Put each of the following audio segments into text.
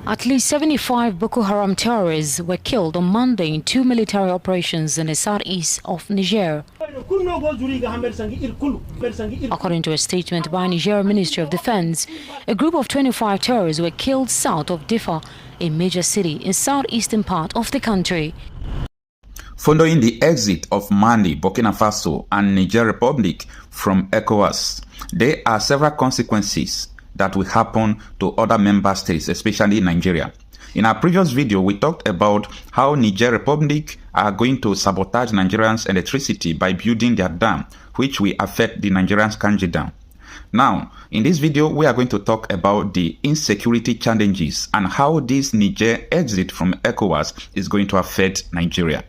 At least 75 Boko Haram terrorists were killed on Monday in two military operations in the southeast of Niger. According to a statement by Niger Ministry of Defense, a group of 25 terrorists were killed south of Diffa, a major city in southeastern part of the country. Following the exit of Mali, Burkina Faso and Niger Republic from ECOWAS, there are several consequences that will happen to other member states, especially Nigeria. In our previous video, we talked about how Niger Republic are going to sabotage Nigerians' electricity by building their dam, which will affect the Nigerians' Kanji Dam. Now, in this video, we are going to talk about the insecurity challenges and how this Niger exit from ECOWAS is going to affect Nigeria.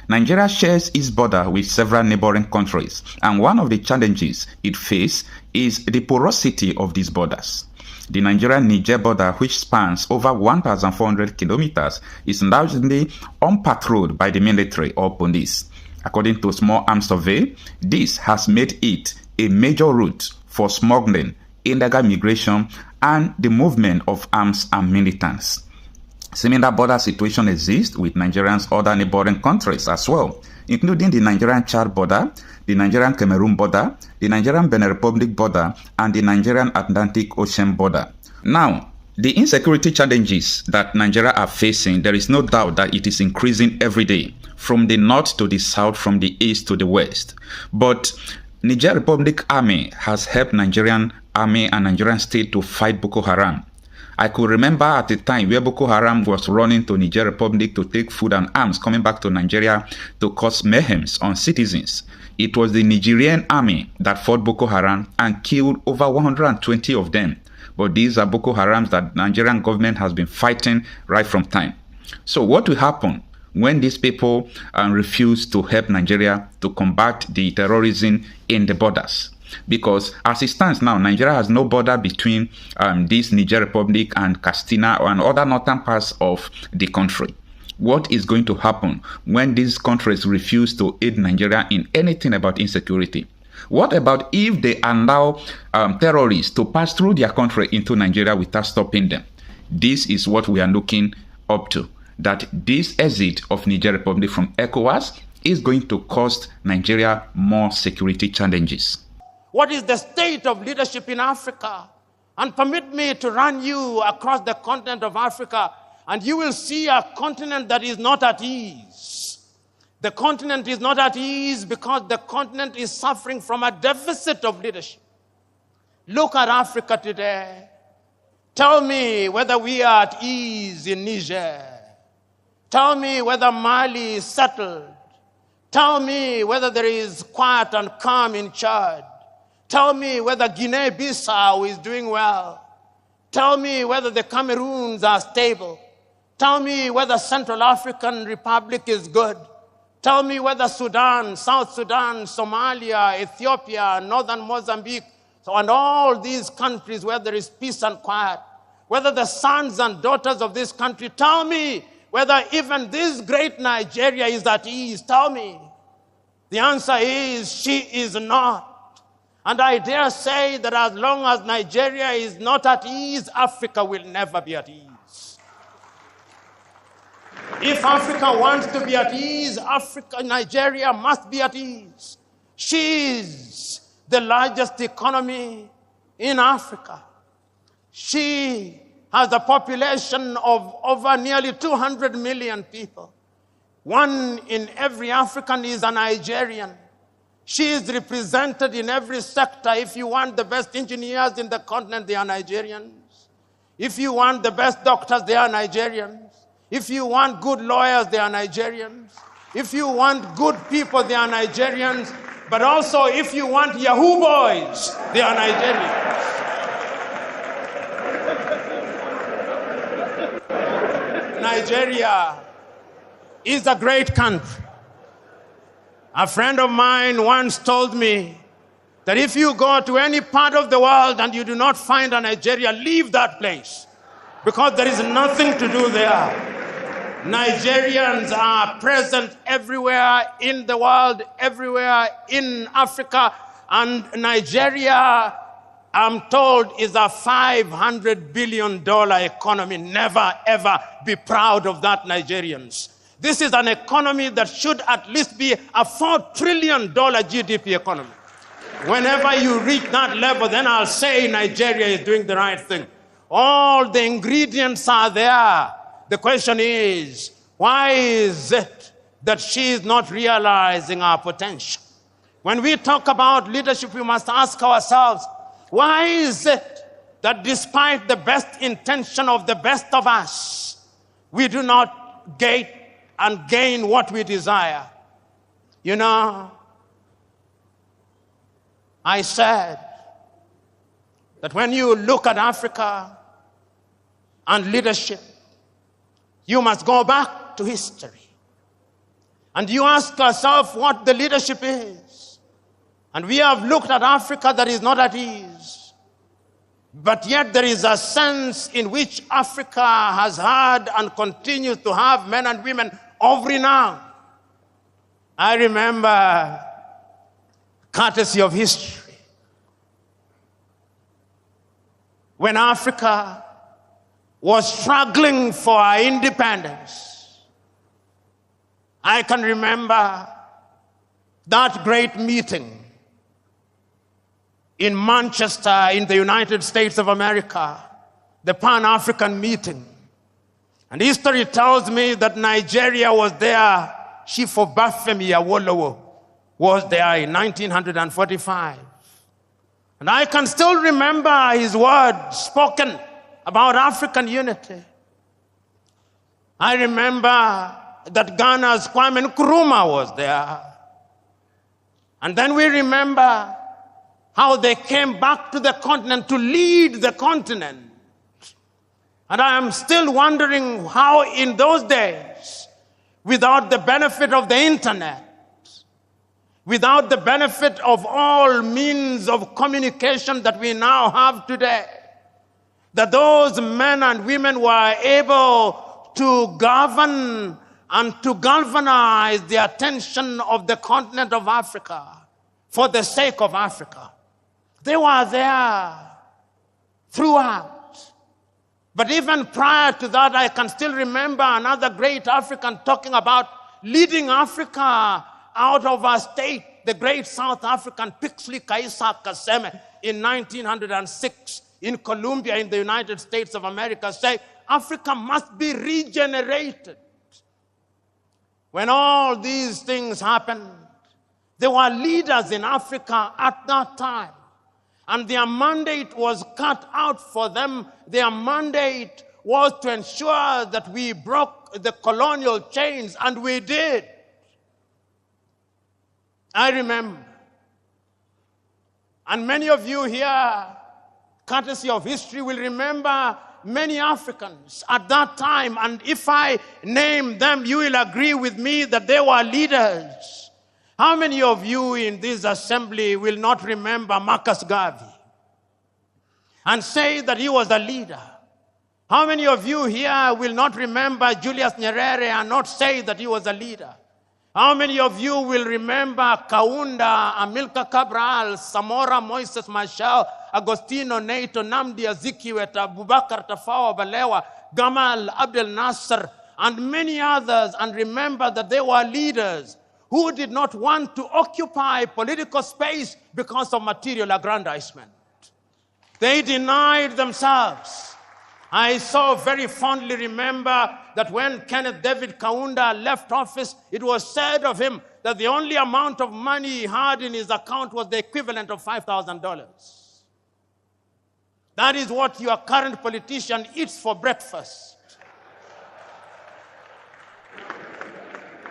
Nigeria shares its border with several neighboring countries, and one of the challenges it faces is the porosity of these borders. The Nigeria-Niger border, which spans over 1,400 kilometers, is largely unpatrolled by the military or police. According to Small Arms Survey, this has made it a major route for smuggling, illegal migration, and the movement of arms and militants. Similar border situation exists with Nigeria's other neighboring countries as well, including the Nigerian-Chad border, the Nigerian-Cameroon border, the Nigerian-Benin Republic border, and the Nigerian-Atlantic Ocean border. Now, the insecurity challenges that Nigeria are facing, there is no doubt that it is increasing every day, from the north to the south, from the east to the west. But Niger Republic Army has helped Nigerian Army and Nigerian state to fight Boko Haram. I could remember at a time where Boko Haram was running to Niger Republic to take food and arms, coming back to Nigeria to cause mayhem on citizens. It was the Nigerian army that fought Boko Haram and killed over 120 of them. But these are Boko Harams that the Nigerian government has been fighting right from time. So what will happen when these people refuse to help Nigeria to combat the terrorism in the borders? Because as it stands now, Nigeria has no border between this Niger Republic and Katsina and other northern parts of the country. What is going to happen when these countries refuse to aid Nigeria in anything about insecurity? What about if they allow terrorists to pass through their country into Nigeria without stopping them? This is what we are looking up to, that this exit of Niger Republic from ECOWAS is going to cost Nigeria more security challenges. What is the state of leadership in Africa? And permit me to run you across the continent of Africa, and you will see a continent that is not at ease. The continent is not at ease because the continent is suffering from a deficit of leadership. Look at Africa today. Tell me whether we are at ease in Niger. Tell me whether Mali is settled. Tell me whether there is quiet and calm in Chad. Tell me whether Guinea-Bissau is doing well. Tell me whether the Cameroons are stable. Tell me whether Central African Republic is good. Tell me whether Sudan, South Sudan, Somalia, Ethiopia, Northern Mozambique, and all these countries where there is peace and quiet, whether the sons and daughters of this country, tell me whether even this great Nigeria is at ease. Tell me. The answer is she is not. And I dare say that as long as Nigeria is not at ease, Africa will never be at ease. If Africa wants to be at ease, Nigeria must be at ease. She is the largest economy in Africa. She has a population of over nearly 200 million people. 1 in every African is a Nigerian. She is represented in every sector. If you want the best engineers in the continent, they are Nigerians. If you want the best doctors, they are Nigerians. If you want good lawyers, they are Nigerians. If you want good people, they are Nigerians. But also, if you want Yahoo boys, they are Nigerians. Nigeria is a great country. A friend of mine once told me that if you go to any part of the world and you do not find a Nigeria, leave that place, because there is nothing to do there. Nigerians are present everywhere in the world, everywhere in Africa, and Nigeria I'm told, is a $500 billion economy. Never, ever be proud of that, Nigerians. This is an economy that should at least be a $4 trillion GDP economy. Whenever you reach that level, then I'll say Nigeria is doing the right thing. All the ingredients are there. The question is, why is it that she is not realizing our potential? When we talk about leadership, we must ask ourselves, why is it that despite the best intention of the best of us, we do not gain what we desire? You know, I said that when you look at Africa and leadership, you must go back to history. And you ask yourself what the leadership is. And we have looked at Africa that is not at ease. But yet there is a sense in which Africa has had and continues to have men and women of renown. I remember, courtesy of history, when Africa was struggling for our independence. I can remember that great meeting in Manchester in the United States of America, the Pan-African meeting. And history tells me that Nigeria was there. Chief Obafemi Awolowo was there in 1945. And I can still remember his words spoken about African unity. I remember that Ghana's Kwame Nkrumah was there. And then we remember how they came back to the continent to lead the continent. And I am still wondering how in those days, without the benefit of the internet, without the benefit of all means of communication that we now have today, that those men and women were able to govern and to galvanize the attention of the continent of Africa for the sake of Africa. They were there throughout. But even prior to that, I can still remember another great African talking about leading Africa out of our state, the great South African Pixley Kaisa Kaseme in 1906 in Columbia in the United States of America, say Africa must be regenerated. When all these things happened, there were leaders in Africa at that time. And their mandate was cut out for them. Their mandate was to ensure that we broke the colonial chains, and we did. I remember. And many of you here, courtesy of history, will remember many Africans at that time. And if I name them, you will agree with me that they were leaders. How many of you in this assembly will not remember Marcus Garvey and say that he was a leader? How many of you here will not remember Julius Nyerere and not say that he was a leader? How many of you will remember Kaunda, Amilcar Cabral, Samora Moises Machel, Agostino Neto, Namdi Azikiwe, Abubakar Tafawa Balewa, Gamal Abdel Nasser, and many others, and remember that they were leaders who did not want to occupy political space because of material aggrandizement. They denied themselves. I so very fondly remember that when Kenneth David Kaunda left office, it was said of him that the only amount of money he had in his account was the equivalent of $5,000. That is what your current politician eats for breakfast.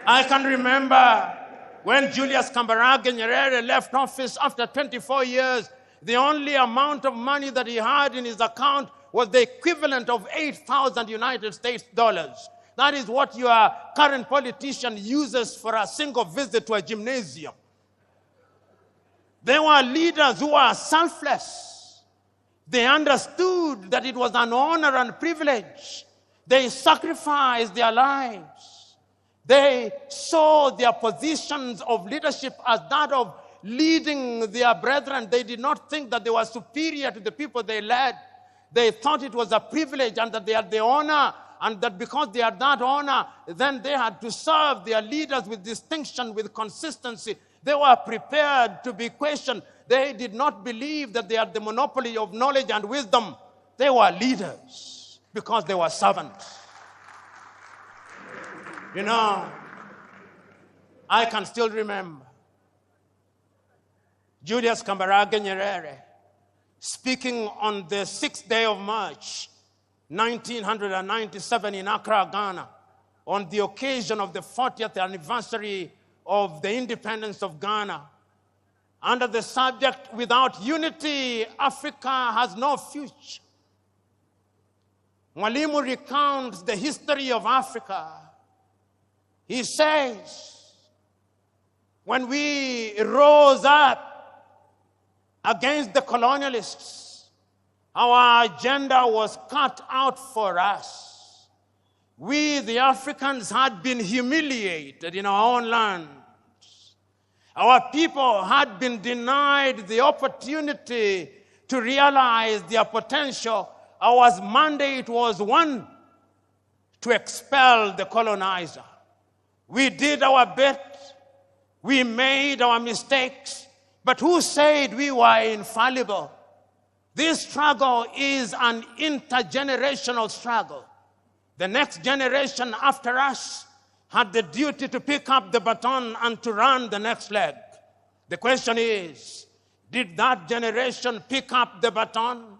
I can remember when Julius Kambarage Nyerere left office after 24 years, the only amount of money that he had in his account was the equivalent of 8,000 United States dollars. That is what your current politician uses for a single visit to a gymnasium. They were leaders who were selfless. They understood that it was an honor and privilege. They sacrificed their lives. They saw their positions of leadership as that of leading their brethren. They did not think that they were superior to the people they led. They thought it was a privilege and that they had the honor, and that because they had that honor, then they had to serve their leaders with distinction, with consistency. They were prepared to be questioned. They did not believe that they had the monopoly of knowledge and wisdom. They were leaders because they were servants. You know, I can still remember Julius Kambarage Nyerere speaking on the 6th day of March, 1997 in Accra, Ghana, on the occasion of the 40th anniversary of the independence of Ghana, under the subject, "Without unity, Africa has no future." Mwalimu recounts the history of Africa. He says, when we rose up against the colonialists, our agenda was cut out for us. We, the Africans, had been humiliated in our own land. Our people had been denied the opportunity to realize their potential. Our mandate was one, to expel the colonizer. We did our bit. We made our mistakes. But who said we were infallible? This struggle is an intergenerational struggle. The next generation after us had the duty to pick up the baton and to run the next leg. The question is, did that generation pick up the baton?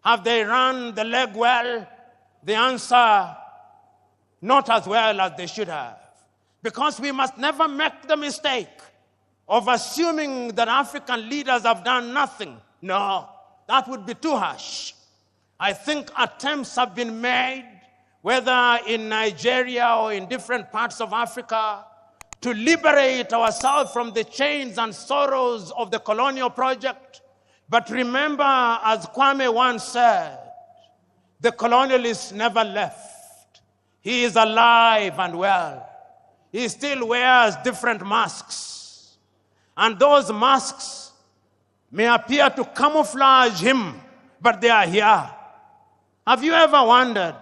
Have they run the leg well? The answer, not as well as they should have. Because we must never make the mistake of assuming that African leaders have done nothing. No, that would be too harsh. I think attempts have been made, whether in Nigeria or in different parts of Africa, to liberate ourselves from the chains and sorrows of the colonial project. But remember, as Kwame once said, the colonialist never left. He is alive and well. He still wears different masks. And those masks may appear to camouflage him, but they are here. Have you ever wondered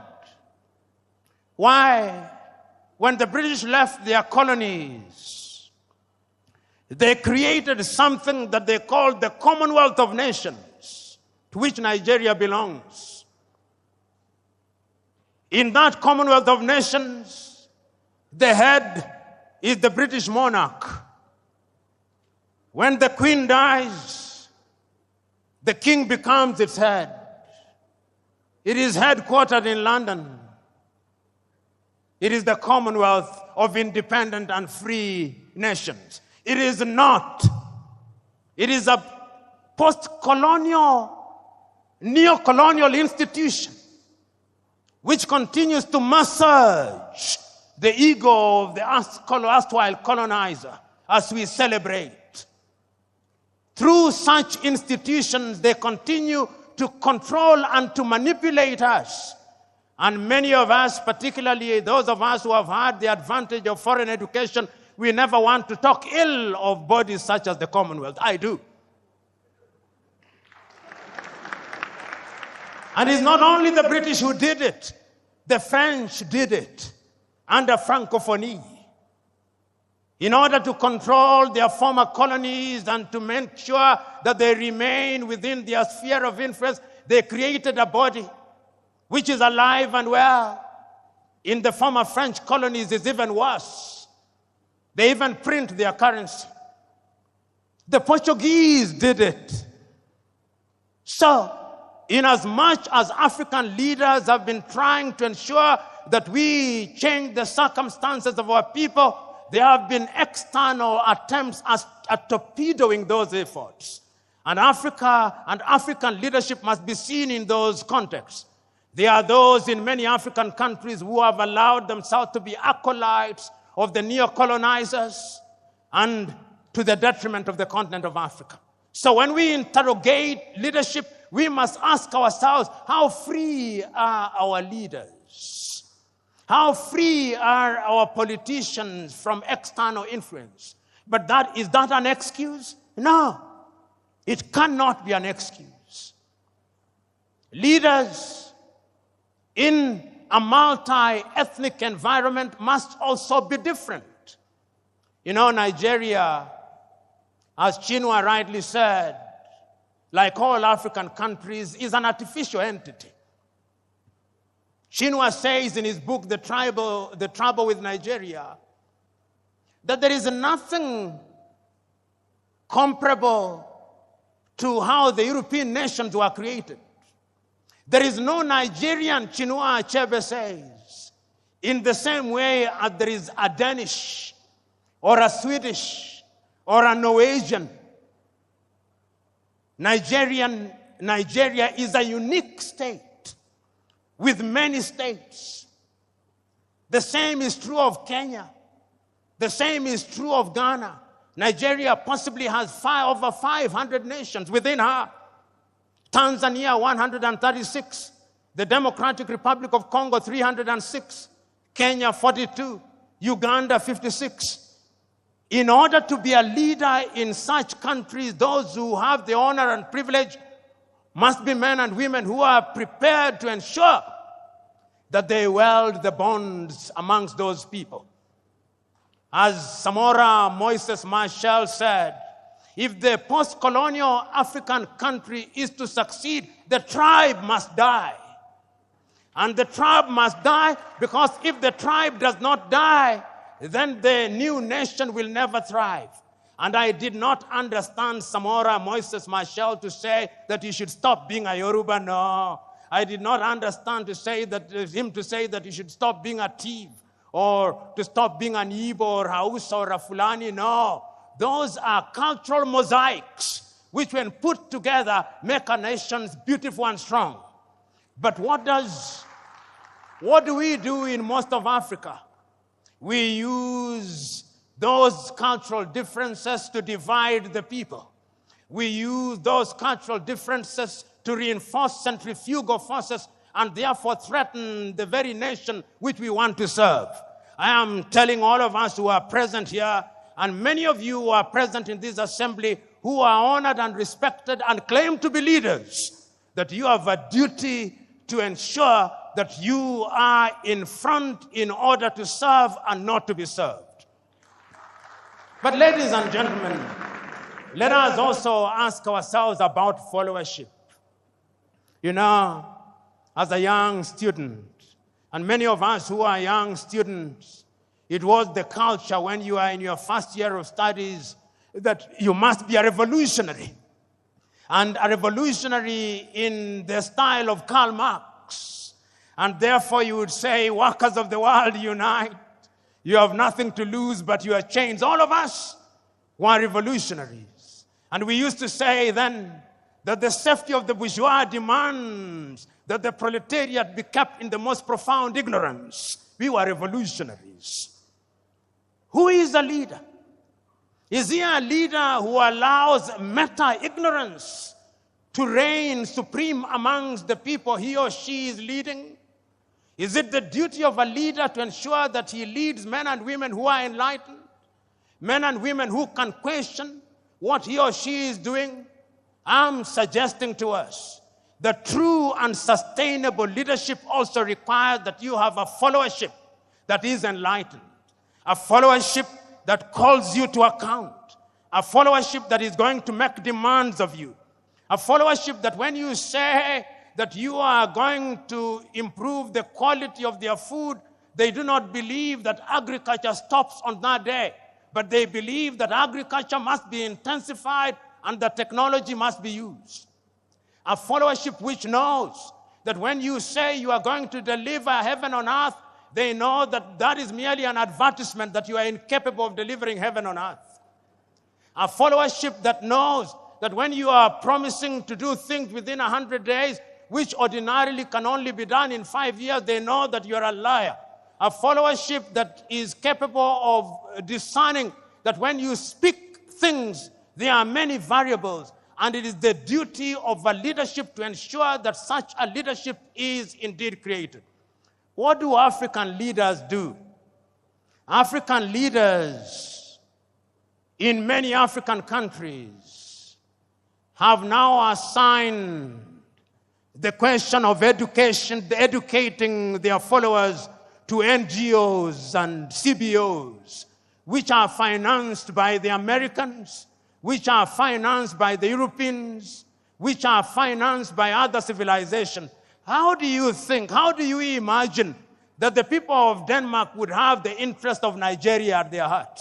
why, when the British left their colonies, they created something that they called the Commonwealth of Nations, to which Nigeria belongs? In that Commonwealth of Nations, the head is the British monarch. When the Queen dies, the King becomes its head. It is headquartered in London. It is the Commonwealth of Independent and Free Nations. It is not. It is a post-colonial, neo-colonial institution which continues to massage the ego of the erstwhile colonizer as we celebrate. Through such institutions, they continue to control and to manipulate us. And many of us, particularly those of us who have had the advantage of foreign education, we never want to talk ill of bodies such as the Commonwealth. I do. And it's not only the British who did it. The French did it under Francophonie. In order to control their former colonies and to make sure that they remain within their sphere of influence, they created a body which is alive and well. In the former French colonies, it's even worse. They even print their currency. The Portuguese did it. So, inasmuch as African leaders have been trying to ensure that we change the circumstances of our people, there have been external attempts at torpedoing those efforts. And Africa and African leadership must be seen in those contexts. There are those in many African countries who have allowed themselves to be acolytes of the neo-colonizers and to the detriment of the continent of Africa. So when we interrogate leadership, we must ask ourselves, how free are our leaders? How free are our politicians from external influence? But is that an excuse? No, it cannot be an excuse. Leaders in a multi-ethnic environment must also be different. Nigeria, as Chinua rightly said, like all African countries, is an artificial entity. Chinua says in his book, The Trouble with Nigeria, that there is nothing comparable to how the European nations were created. There is no Nigerian, Chinua Achebe says, in the same way as there is a Danish or a Swedish or a Norwegian. Nigeria is a unique state with many states. The same is true of Kenya. The same is true of Ghana. Nigeria possibly has over 500 nations within her. Tanzania, 136. The Democratic Republic of Congo, 306. Kenya, 42. Uganda, 56. In order to be a leader in such countries, those who have the honor and privilege must be men and women who are prepared to ensure that they weld the bonds amongst those people. As Samora Moises Marcel said, if the post-colonial African country is to succeed, the tribe must die. And the tribe must die because if the tribe does not die, then the new nation will never thrive. And I did not understand Samora Moises Marcel to say that he should stop being a Yoruba. No. I did not understand him to say that he should stop being a thief or to stop being an Igbo or Hausa or a Fulani. No. Those are cultural mosaics which, when put together, make a nation beautiful and strong. But what do we do in most of Africa? We use those cultural differences to divide the people. We use those cultural differences to reinforce centrifugal forces and therefore threaten the very nation which we want to serve. I am telling all of us who are present here, and many of you who are present in this assembly, who are honored and respected and claim to be leaders, that you have a duty to ensure that you are in front in order to serve and not to be served. But ladies and gentlemen, let us also ask ourselves about followership. As a young student, and many of us who are young students, it was the culture when you are in your first year of studies that you must be a revolutionary. And a revolutionary in the style of Karl Marx. And therefore you would say, workers of the world, unite. You have nothing to lose but your chains. All of us were revolutionaries. And we used to say then that the safety of the bourgeois demands that the proletariat be kept in the most profound ignorance. We were revolutionaries. Who is a leader? Is he a leader who allows meta-ignorance to reign supreme amongst the people he or she is leading? Is it the duty of a leader to ensure that he leads men and women who are enlightened? Men and women who can question what he or she is doing? I'm suggesting to us that true and sustainable leadership also requires that you have a followership that is enlightened, a followership that calls you to account, a followership that is going to make demands of you, a followership that when you say that you are going to improve the quality of their food, they do not believe that agriculture stops on that day, but they believe that agriculture must be intensified and that technology must be used. A followership which knows that when you say you are going to deliver heaven on earth, they know that that is merely an advertisement that you are incapable of delivering heaven on earth. A followership that knows that when you are promising to do things within 100 days, which ordinarily can only be done in 5 years, they know that you are a liar. A followership that is capable of discerning that when you speak things, there are many variables, and it is the duty of a leadership to ensure that such a leadership is indeed created. What do African leaders do? African leaders in many African countries have now assigned the question of education, educating their followers to NGOs and CBOs, which are financed by the Americans, which are financed by the Europeans, which are financed by other civilizations. How do you think, how do you imagine that the people of Denmark would have the interest of Nigeria at their heart?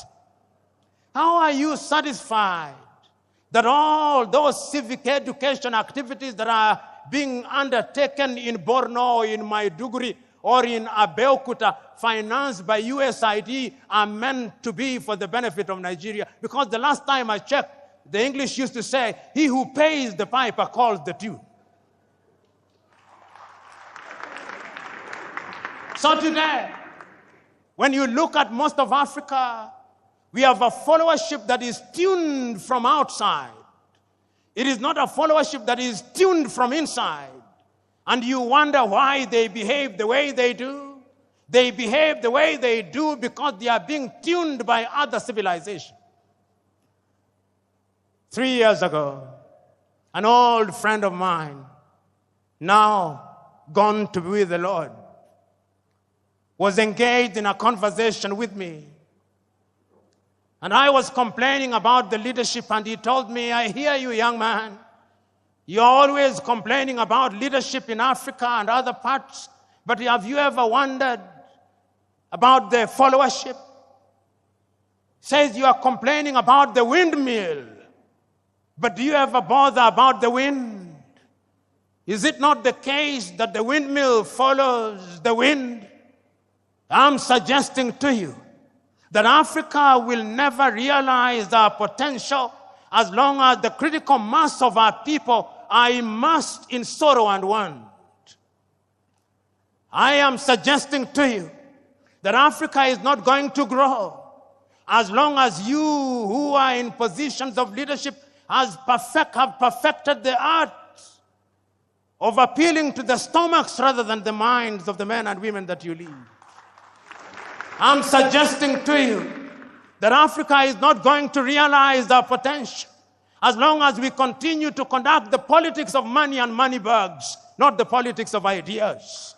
How are you satisfied that all those civic education activities that are being undertaken in Borno, in Maiduguri, or in Abuja, financed by USAID, are meant to be for the benefit of Nigeria? Because the last time I checked, the English used to say, he who pays the piper calls the tune. So today, when you look at most of Africa, we have a followership that is tuned from outside. It is not a followership that is tuned from inside. And you wonder why they behave the way they do. They behave the way they do because they are being tuned by other civilizations. 3 years ago, an old friend of mine, now gone to be with the Lord, was engaged in a conversation with me. And I was complaining about the leadership, and he told me, I hear you, young man. You're always complaining about leadership in Africa and other parts, but have you ever wondered about the followership? Says you are complaining about the windmill, but do you ever bother about the wind? Is it not the case that the windmill follows the wind? I'm suggesting to you that Africa will never realize our potential as long as the critical mass of our people are immersed in sorrow and want. I am suggesting to you that Africa is not going to grow as long as you who are in positions of leadership have perfected the art of appealing to the stomachs rather than the minds of the men and women that you lead. I'm suggesting to you that Africa is not going to realize our potential as long as we continue to conduct the politics of money and money bags, not the politics of ideas.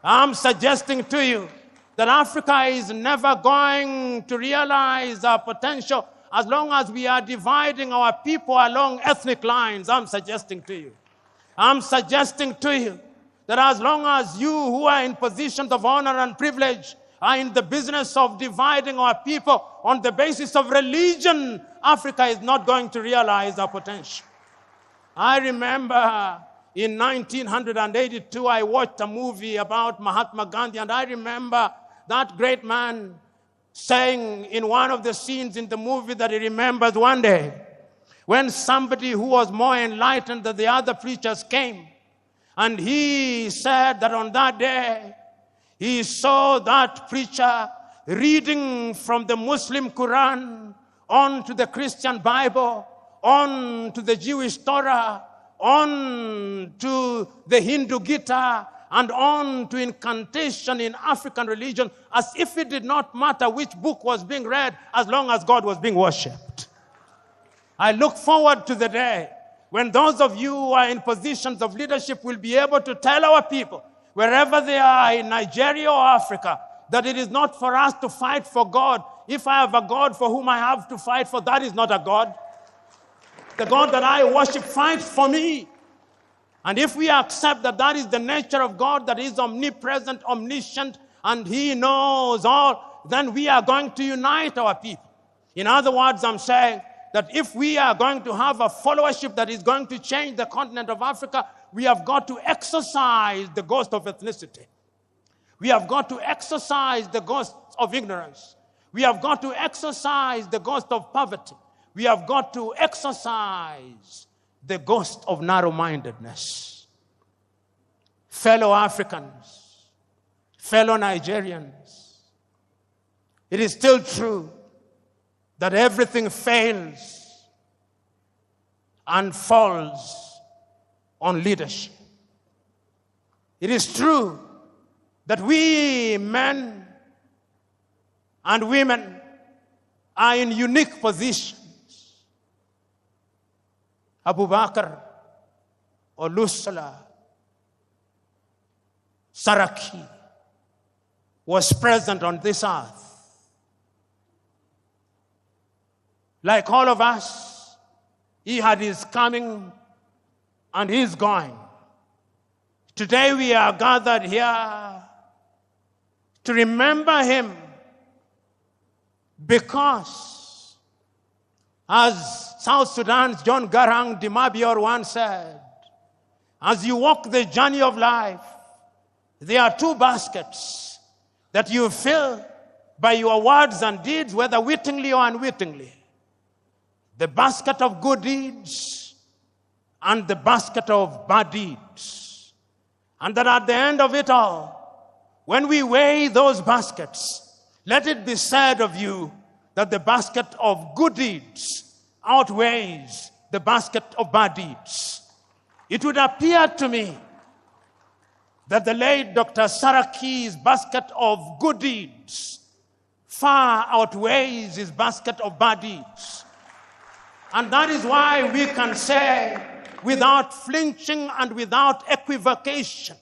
I'm suggesting to you that Africa is never going to realize our potential as long as we are dividing our people along ethnic lines. I'm suggesting to you that as long as you who are in positions of honor and privilege are in the business of dividing our people on the basis of religion, Africa is not going to realize our potential. I remember in 1982, I watched a movie about Mahatma Gandhi, and I remember that great man saying in one of the scenes in the movie that he remembers one day when somebody who was more enlightened than the other preachers came, and he said that on that day, he saw that preacher reading from the Muslim Quran on to the Christian Bible, on to the Jewish Torah, on to the Hindu Gita, and on to incantation in African religion, as if it did not matter which book was being read as long as God was being worshipped. I look forward to the day when those of you who are in positions of leadership will be able to tell our people, wherever they are in Nigeria or Africa, that it is not for us to fight for God. If I have a God for whom I have to fight for, that is not a God. The God that I worship fights for me. And if we accept that that is the nature of God, that is omnipresent, omniscient, and He knows all, then we are going to unite our people. In other words, I'm saying that if we are going to have a followership that is going to change the continent of Africa, we have got to exercise the ghost of ethnicity. We have got to exercise the ghost of ignorance. We have got to exercise the ghost of poverty. We have got to exercise the ghost of narrow-mindedness. Fellow Africans, fellow Nigerians, it is still true that everything fails and falls on leadership. It is true that we men and women are in unique positions. Abu Bakr, Olusala, Saraki was present on this earth. Like all of us, he had his coming and his going. Today we are gathered here to remember him because, as South Sudan's John Garang Dimabior once said, as you walk the journey of life, there are two baskets that you fill by your words and deeds, whether wittingly or unwittingly. The basket of good deeds and the basket of bad deeds. And that at the end of it all, when we weigh those baskets, let it be said of you that the basket of good deeds outweighs the basket of bad deeds. It would appear to me that the late Dr. Saraki's basket of good deeds far outweighs his basket of bad deeds. And that is why we can say, without flinching and without equivocation,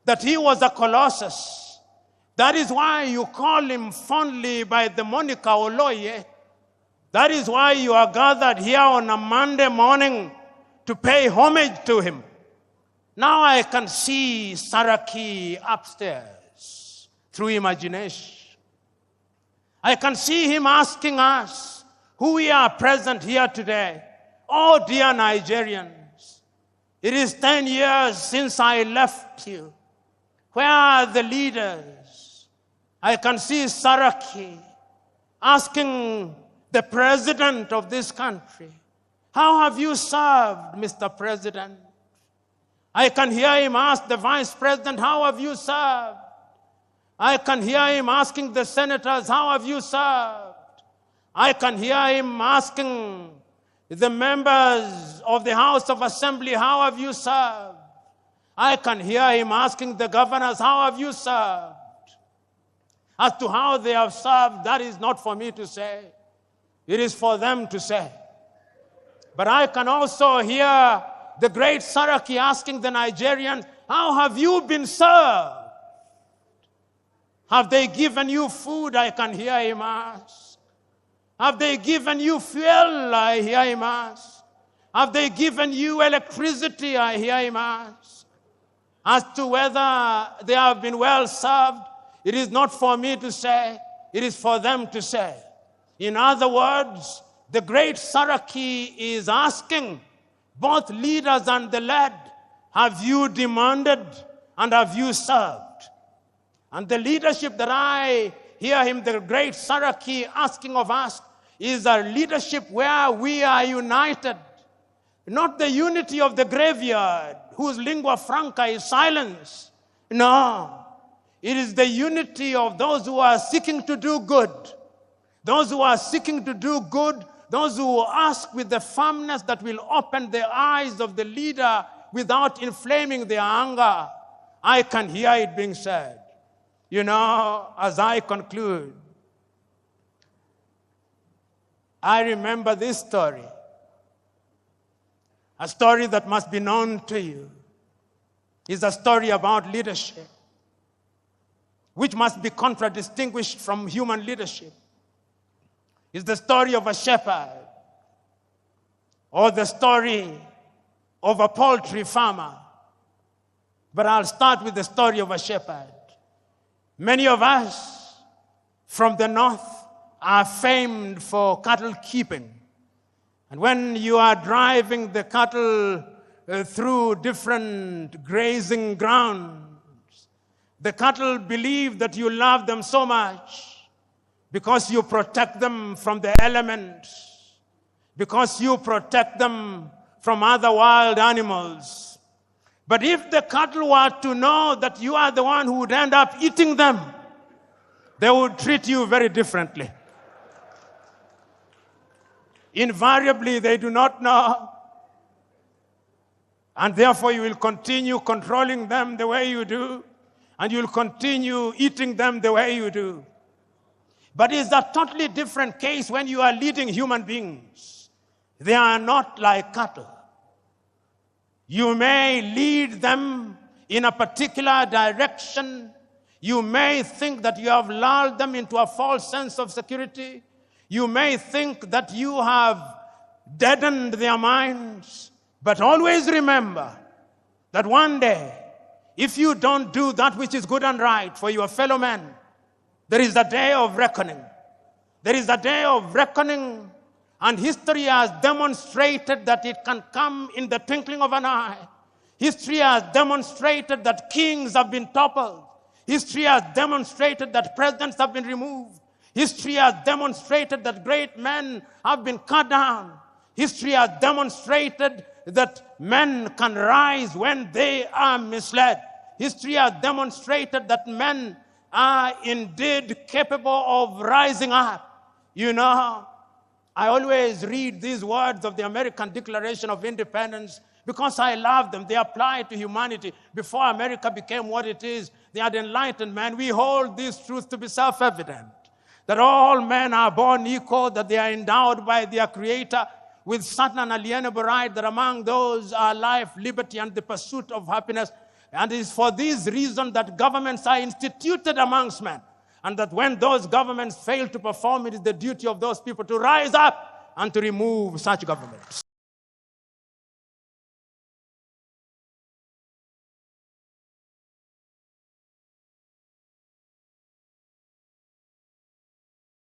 that he was a colossus. That is why you call him fondly by the moniker Oloye. That is why you are gathered here on a Monday morning to pay homage to him. Now I can see Saraki upstairs through imagination. I can see him asking us, who we are present here today, oh dear Nigerians, it is 10 years since I left you. Where are the leaders? I can see Saraki asking the president of this country, how have you served, Mr. President? I can hear him ask the vice president, how have you served? I can hear him asking the senators, how have you served? I can hear him asking the members of the House of Assembly, how have you served? I can hear him asking the governors, how have you served? As to how they have served, that is not for me to say. It is for them to say. But I can also hear the great Saraki asking the Nigerians, how have you been served? Have they given you food? I can hear him ask. Have they given you fuel? I hear him ask. Have they given you electricity? I hear him ask. As to whether they have been well served, it is not for me to say, it is for them to say. In other words, the great Saraki is asking both leaders and the led, have you demanded and have you served? And the leadership that I hear him, the great Saraki, asking of us is a leadership where we are united. Not the unity of the graveyard, whose lingua franca is silence. No. It is the unity of those who are seeking to do good. Those who are seeking to do good, those who ask with the firmness that will open the eyes of the leader without inflaming their anger. I can hear it being said. You know, as I conclude, I remember this story, a story that must be known to you. It's a story about leadership, which must be contradistinguished from human leadership. It's the story of a shepherd, or the story of a poultry farmer. But I'll start with the story of a shepherd. Many of us from the north are famed for cattle keeping. And when you are driving the cattle through different grazing grounds, the cattle believe that you love them so much because you protect them from the elements, because you protect them from other wild animals. But if the cattle were to know that you are the one who would end up eating them, they would treat you very differently. Invariably, they do not know. And therefore, you will continue controlling them the way you do, and you will continue eating them the way you do. But it's a totally different case when you are leading human beings. They are not like cattle. You may lead them in a particular direction. You may think that you have lulled them into a false sense of security. You may think that you have deadened their minds. But always remember that one day, if you don't do that which is good and right for your fellow men, there is a day of reckoning. There is a day of reckoning, and history has demonstrated that it can come in the twinkling of an eye. History has demonstrated that kings have been toppled. History has demonstrated that presidents have been removed. History has demonstrated that great men have been cut down. History has demonstrated that men can rise when they are misled. History has demonstrated that men are indeed capable of rising up. You know, I always read these words of the American Declaration of Independence because I love them. They apply to humanity. Before America became what it is, they had enlightened man. We hold these truths to be self-evident, that all men are born equal, that they are endowed by their Creator with certain unalienable right, that among those are life, liberty, and the pursuit of happiness. And it is for this reason that governments are instituted amongst men. And that when those governments fail to perform, it is the duty of those people to rise up and to remove such governments.